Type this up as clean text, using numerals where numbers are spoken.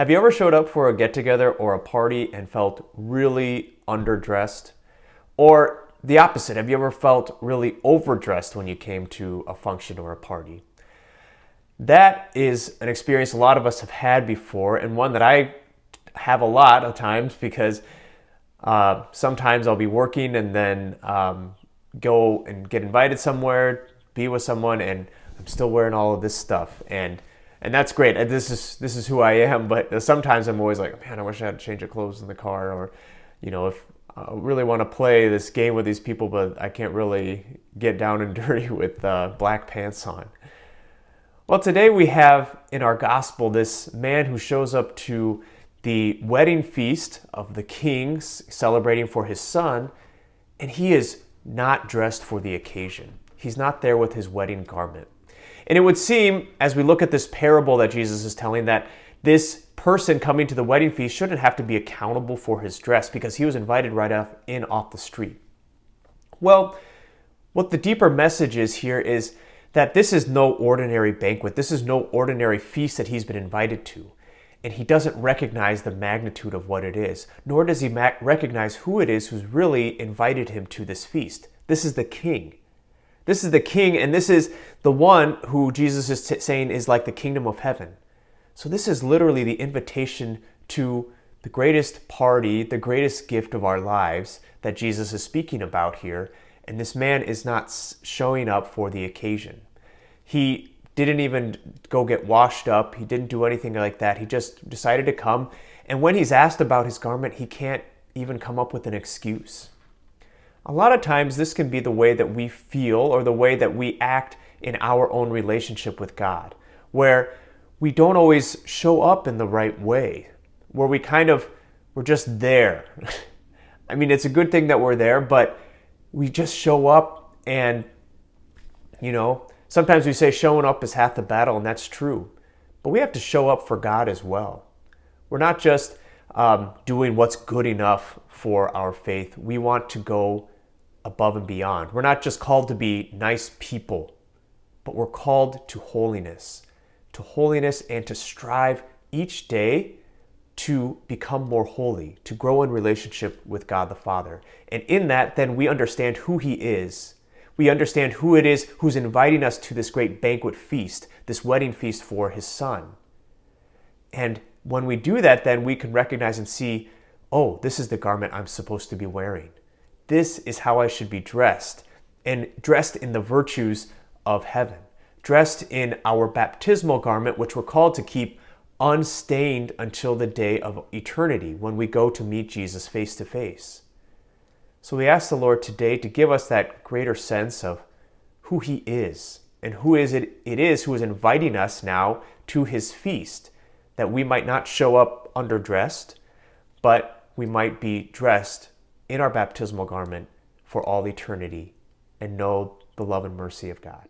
Have you ever showed up for a get-together or a party and felt really underdressed? Or the opposite, have you ever felt really overdressed when you came to a function or a party? That is an experience a lot of us have had before, and one that I have a lot of times because sometimes I'll be working and then go and get invited somewhere, be with someone, and I'm still wearing all of this stuff. And that's great. This is who I am. But sometimes I'm always like, man, I wish I had a change of clothes in the car, or if I really want to play this game with these people, but I can't really get down and dirty with black pants on. Well, today we have in our gospel this man who shows up to the wedding feast of the king celebrating for his son, and he is not dressed for the occasion. He's not there with his wedding garment. And it would seem, as we look at this parable that Jesus is telling, that this person coming to the wedding feast shouldn't have to be accountable for his dress because he was invited right off the street. Well, what the deeper message is here is that this is no ordinary banquet. This is no ordinary feast that he's been invited to. And he doesn't recognize the magnitude of what it is, nor does he recognize who it is who's really invited him to this feast. This is the king. This is the king, and this is the one who Jesus is saying is like the kingdom of heaven. So this is literally the invitation to the greatest party, the greatest gift of our lives that Jesus is speaking about here. And this man is not showing up for the occasion. He didn't even go get washed up. He didn't do anything like that. He just decided to come. And when he's asked about his garment, he can't even come up with an excuse. A lot of times this can be the way that we feel or the way that we act in our own relationship with God, where we don't always show up in the right way, where we're just there. I mean, it's a good thing that we're there, but we just show up and, sometimes we say showing up is half the battle, and that's true. But we have to show up for God as well. We're not just doing what's good enough for our faith. We want to go above and beyond. We're not just called to be nice people, but we're called to holiness and to strive each day to become more holy, to grow in relationship with God the Father. And in that, then we understand who He is. We understand who it is who's inviting us to this great banquet feast, this wedding feast for His Son. And when we do that, then we can recognize and see, oh, this is the garment I'm supposed to be wearing. This is how I should be dressed, and dressed in the virtues of heaven, dressed in our baptismal garment, which we're called to keep unstained until the day of eternity when we go to meet Jesus face to face. So we ask the Lord today to give us that greater sense of who He is and who it is who is inviting us now to His feast, that we might not show up underdressed, but we might be dressed in our baptismal garment for all eternity and know the love and mercy of God.